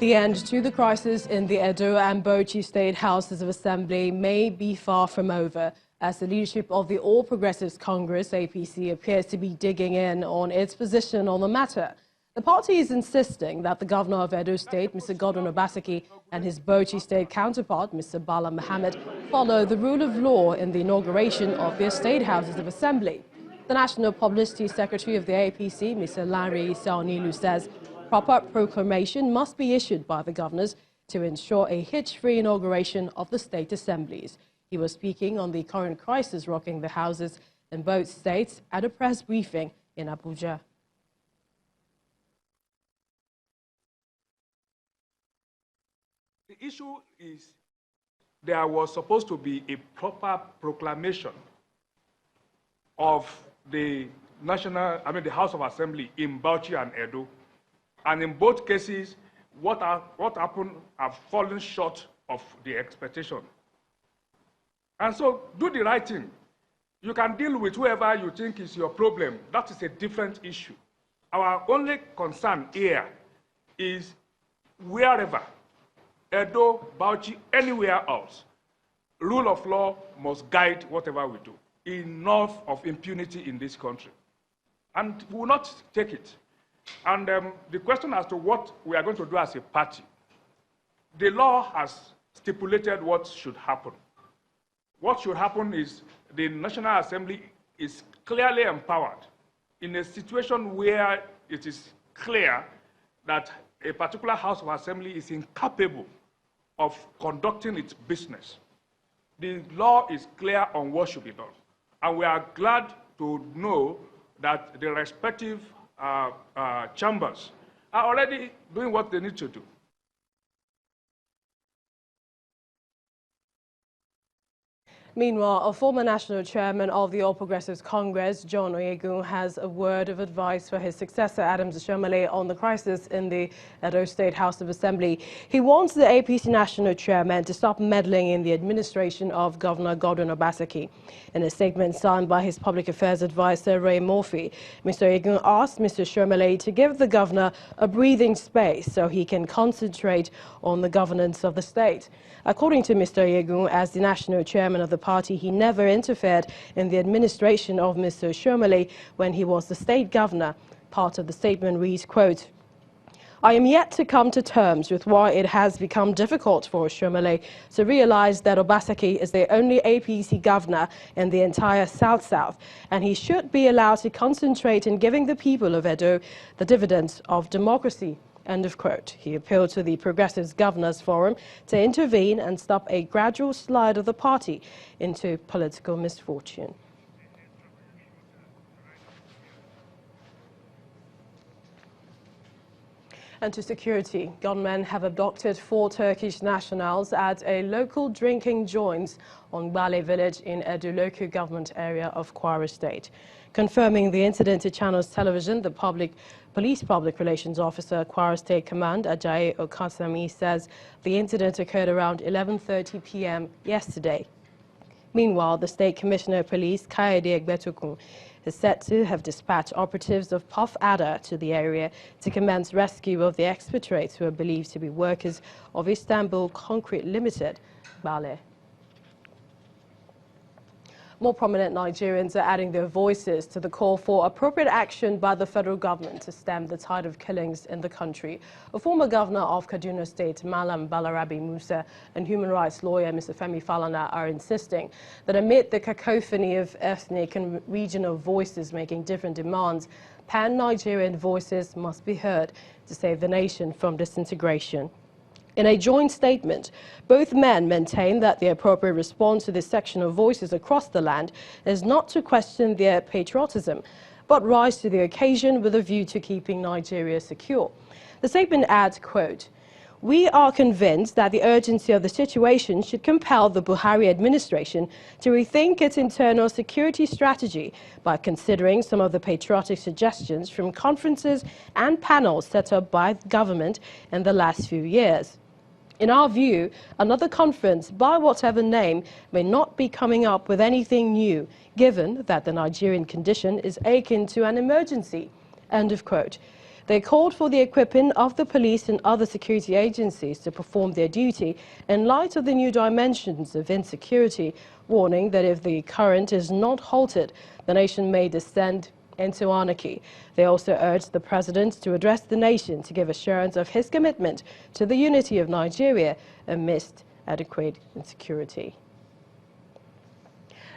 The end to the crisis in the Edo and Bauchi State Houses of Assembly may be far from over, as the leadership of the All Progressives Congress, APC, appears to be digging in on its position on the matter. The party is insisting that the governor of Edo State, Mr. Godwin Obaseki, and his Bauchi State counterpart, Mr. Bala Mohammed, follow the rule of law in the inauguration of their State Houses of Assembly. The National Publicity Secretary of the APC, Mr. Larry Saonilu, says proper proclamation must be issued by the governors to ensure a hitch-free inauguration of the state assemblies. He was speaking on the current crisis rocking the houses in both states at a press briefing in Abuja. The issue is there was supposed to be a proper proclamation of the the House of Assembly in Bauchi and Edo. And in both cases, what happened have fallen short of the expectation. And so do the right thing. You can deal with whoever you think is your problem. That is a different issue. Our only concern here is wherever, Edo, Bauchi, anywhere else, rule of law must guide whatever we do. Enough of impunity in this country. And we will not take it. And the question as to what we are going to do as a party, the law has stipulated what should happen. What should happen is the National Assembly is clearly empowered in a situation where it is clear that a particular House of Assembly is incapable of conducting its business. The law is clear on what should be done. And we are glad to know that the respective chambers are already doing what they need to do. Meanwhile, a former national chairman of the All Progressives Congress, John Oyegun, has a word of advice for his successor, Adams Oshiomhole, on the crisis in the Edo State House of Assembly. He wants the APC national chairman to stop meddling in the administration of Governor Godwin Obaseki. In a statement signed by his public affairs advisor, Ray Murphy, Mr. Oyegun asked Mr. Oshiomhole to give the governor a breathing space so he can concentrate on the governance of the state. According to Mr. Oyegun, as the national chairman of the party, he never interfered in the administration of Mr. Oshiomhole when he was the state governor. Part of the statement reads, quote, "I am yet to come to terms with why it has become difficult for Oshiomhole to realize that Obaseki is the only APC governor in the entire South-South, and he should be allowed to concentrate in giving the people of Edo the dividends of democracy." End of quote. He appealed to the Progressives Governors Forum to intervene and stop a gradual slide of the party into political misfortune. And to security, gunmen have abducted 4 Turkish nationals at a local drinking joint on Bale village in Edo local government area of Kwara State. Confirming the incident to Channels Television, the Police Public Relations Officer, Kwara State Command, Ajayi Okasami, says the incident occurred around 11:30 p.m. yesterday. Meanwhile, the State Commissioner of Police, Kayode Egbetokun, is said to have dispatched operatives of Puff Adder to the area to commence rescue of the expatriates who are believed to be workers of Istanbul Concrete Limited, Bale. More prominent Nigerians are adding their voices to the call for appropriate action by the federal government to stem the tide of killings in the country. A former governor of Kaduna State, Malam Balarabe Musa, and human rights lawyer Mr. Femi Falana are insisting that amid the cacophony of ethnic and regional voices making different demands, pan-Nigerian voices must be heard to save the nation from disintegration. In a joint statement, both men maintain that the appropriate response to this section of voices across the land is not to question their patriotism, but rise to the occasion with a view to keeping Nigeria secure. The statement adds, quote, "We are convinced that the urgency of the situation should compel the Buhari administration to rethink its internal security strategy by considering some of the patriotic suggestions from conferences and panels set up by the government in the last few years. In our view, another conference, by whatever name, may not be coming up with anything new, given that the Nigerian condition is akin to an emergency." End of quote. They called for the equipping of the police and other security agencies to perform their duty in light of the new dimensions of insecurity, warning that if the current is not halted, the nation may descend into anarchy. They also urged the president to address the nation to give assurance of his commitment to the unity of Nigeria amidst adequate insecurity.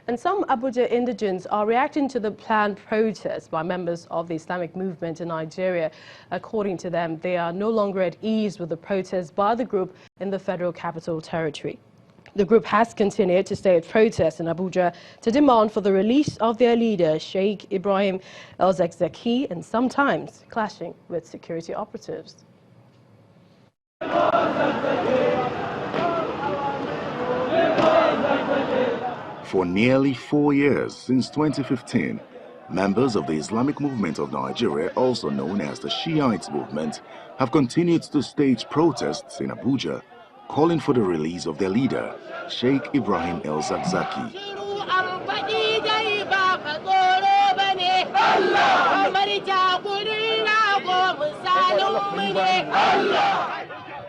And some Abuja indigents are reacting to the planned protest by members of the Islamic movement in Nigeria. According to them, they are no longer at ease with the protest by the group in the Federal Capital Territory. The group has continued to stay at protests in Abuja to demand for the release of their leader, Sheikh Ibrahim El-Zakzaky, and sometimes clashing with security operatives. For nearly 4 years, since 2015, members of the Islamic movement of Nigeria, also known as the Shiite movement, have continued to stage protests in Abuja, calling for the release of their leader, Sheikh Ibrahim El-Zakzaky,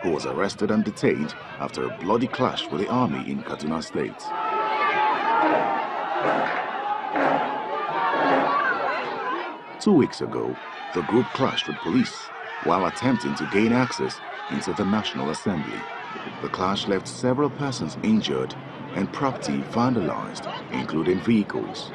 who was arrested and detained after a bloody clash with the army in Kaduna State. Two weeks ago, the group clashed with police while attempting to gain access into the National Assembly. The clash left several persons injured and property vandalized, including vehicles.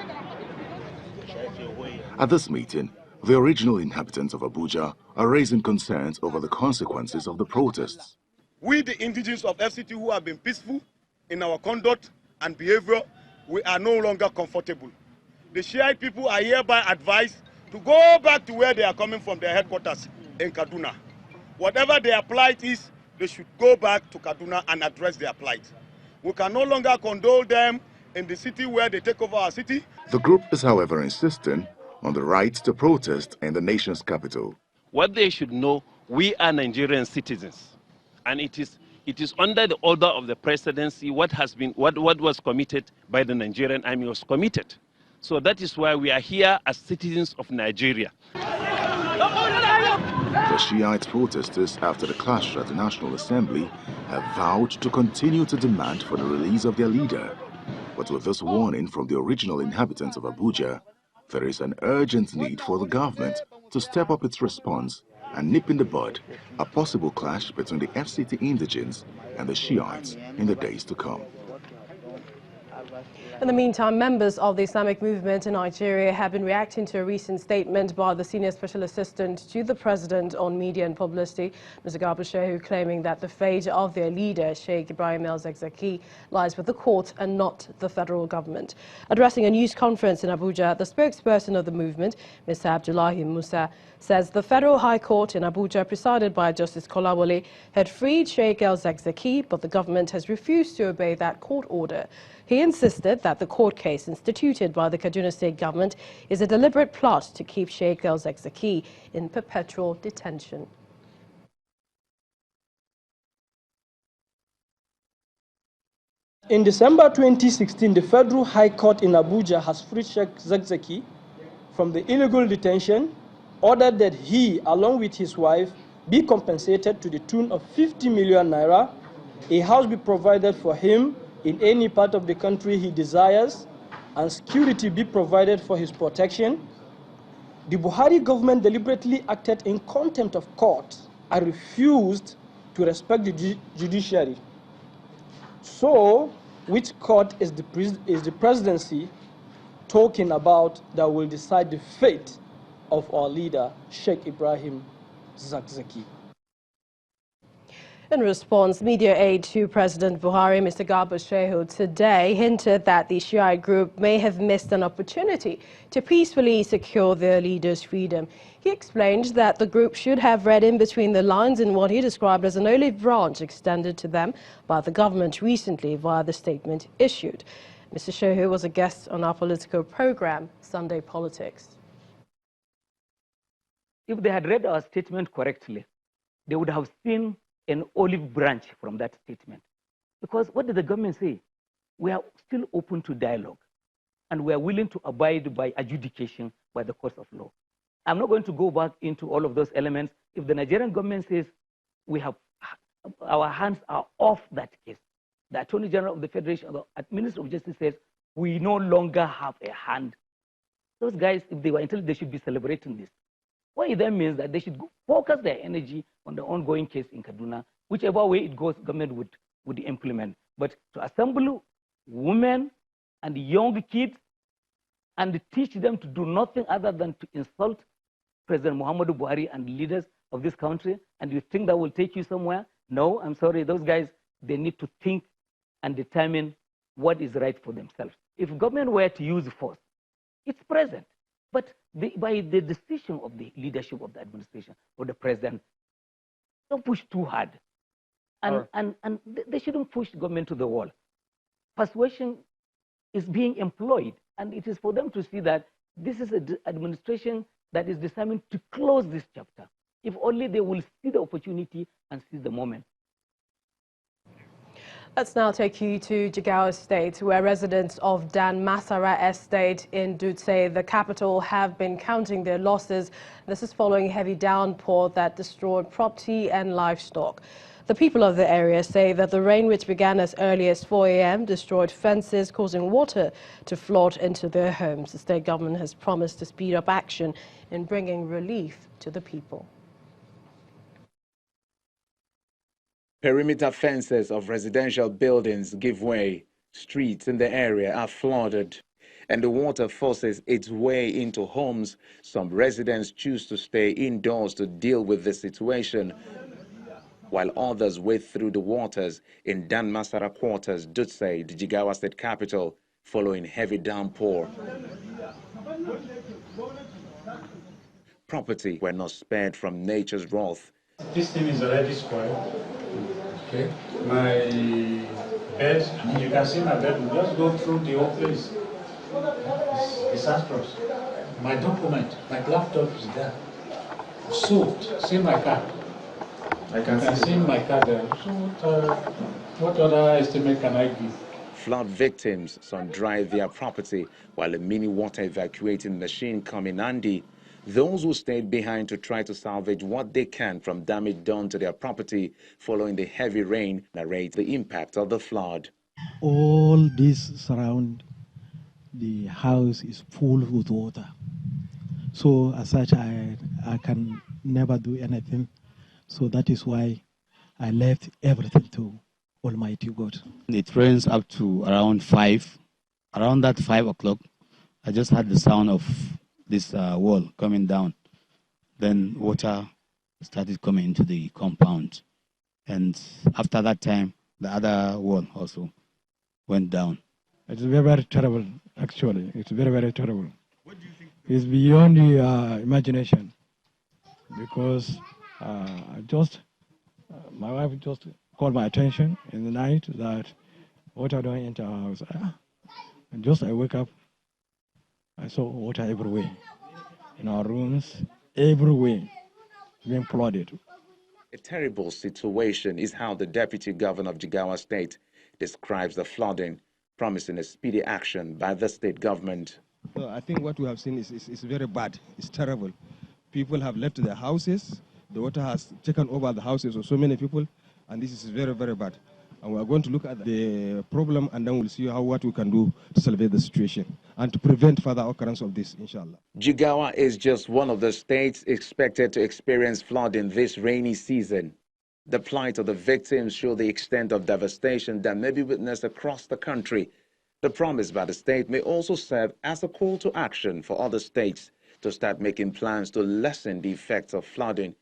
At this meeting, the original inhabitants of Abuja are raising concerns over the consequences of the protests. We, the indigenous of FCT who have been peaceful in our conduct and behavior, we are no longer comfortable. The Shiite people are hereby advised to go back to where they are coming from, their headquarters in Kaduna. Whatever their plight is, they should go back to Kaduna and address their plight. We can no longer condole them in the city where they take over our city. The group is, however, insisting on the right to protest in the nation's capital. What they should know, we are Nigerian citizens, and it is under the order of the presidency what was committed by the Nigerian army was committed. So that is why we are here as citizens of Nigeria. The Shiite protesters, after the clash at the National Assembly, have vowed to continue to demand for the release of their leader. But with this warning from the original inhabitants of Abuja, there is an urgent need for the government to step up its response and nip in the bud a possible clash between the FCT indigents and the Shiites in the days to come. In the meantime, members of the Islamic movement in Nigeria have been reacting to a recent statement by the Senior Special Assistant to the President on Media and Publicity, Mr. Garba Shehu, claiming that the fate of their leader, Sheikh Ibrahim El-Zakzaky, lies with the court and not the federal government. Addressing a news conference in Abuja, the spokesperson of the movement, Mr. Abdullahi Musa, says the Federal High Court in Abuja, presided by Justice Kolawole, had freed Sheikh El-Zakzaky, but the government has refused to obey that court order. He insisted that the court case instituted by the Kaduna State government is a deliberate plot to keep Sheikh El-Zakzaky in perpetual detention. In December 2016, the Federal High Court in Abuja has freed Sheikh Zakzaky from the illegal detention, ordered that he, along with his wife, be compensated to the tune of 50 million naira, a house be provided for him in any part of the country he desires, and security be provided for his protection. The Buhari government deliberately acted in contempt of court and refused to respect the judiciary. So, which court is the presidency talking about that will decide the fate of our leader, Sheikh Ibrahim Zakzaky? In response, media aide to President Buhari, Mr. Garba Shehu, today hinted that the Shiite group may have missed an opportunity to peacefully secure their leader's freedom. He explained that the group should have read in between the lines in what he described as an olive branch extended to them by the government recently via the statement issued. Mr. Shehu was a guest on our political program, Sunday Politics. If they had read our statement correctly, they would have seen an olive branch from that statement. Because what did the government say? We are still open to dialogue, and we are willing to abide by adjudication by the courts of law. I'm not going to go back into all of those elements. If the Nigerian government says our hands are off that case, the Attorney General of the Federation, the Minister of Justice says, we no longer have a hand. Those guys, if they were intelligent, they should be celebrating this. What it then means that they should focus their energy on the ongoing case in Kaduna. Whichever way it goes, government would implement. But to assemble women and young kids and teach them to do nothing other than to insult President Muhammadu Buhari and leaders of this country, and you think that will take you somewhere? No, I'm sorry. Those guys, they need to think and determine what is right for themselves. If government were to use force, it's present. But by the decision of the leadership of the administration or the president, don't push too hard. And they shouldn't push government to the wall. Persuasion is being employed, and it is for them to see that this is an administration that is determined to close this chapter. If only they will see the opportunity and seize the moment. Let's now take you to Jigawa State, where residents of Dan Masara Estate in Dutse, the capital, have been counting their losses. This is following heavy downpour that destroyed property and livestock. The people of the area say that the rain, which began as early as 4 a.m., destroyed fences, causing water to flood into their homes. The state government has promised to speed up action in bringing relief to the people. Perimeter fences of residential buildings give way. Streets in the area are flooded, and the water forces its way into homes. Some residents choose to stay indoors to deal with the situation, while others wade through the waters in Dan Masara quarters, Dutse, the Jigawa state capital, following heavy downpour. Property were not spared from nature's wrath. This thing is already spoiled. Okay. My bed, you can see my bed, we just go through the whole place. It's disastrous. My document, my laptop is there. Soaked. See my car. I can see my car there. So what other estimate can I give? Flood victims, some drive their property, while a mini water evacuating machine come in handy. Those who stayed behind to try to salvage what they can from damage done to their property following the heavy rain narrate the impact of the flood. All this surround the house is full with water. So as such, I can never do anything. So that is why I left everything to Almighty God. It rains up to around 5. Around that 5 o'clock, I just had the sound of this wall coming down. Then water started coming into the compound. And after that time, the other wall also went down. It's very, very terrible, actually. It's very, very terrible. What do you think? It's beyond the imagination. Because my wife just called my attention in the night that water don't enter our house. And just I wake up, I saw water everywhere. In our rooms, everywhere, being flooded. A terrible situation is how the Deputy Governor of Jigawa State describes the flooding, promising a speedy action by the state government. So I think what we have seen is very bad. It's terrible. People have left their houses. The water has taken over the houses of so many people, and this is very, very bad. And we are going to look at the problem, and then we'll see what we can do to salvage the situation and to prevent further occurrence of this, inshallah. Jigawa is just one of the states expected to experience flooding this rainy season. The plight of the victims show the extent of devastation that may be witnessed across the country. The promise by the state may also serve as a call to action for other states to start making plans to lessen the effects of flooding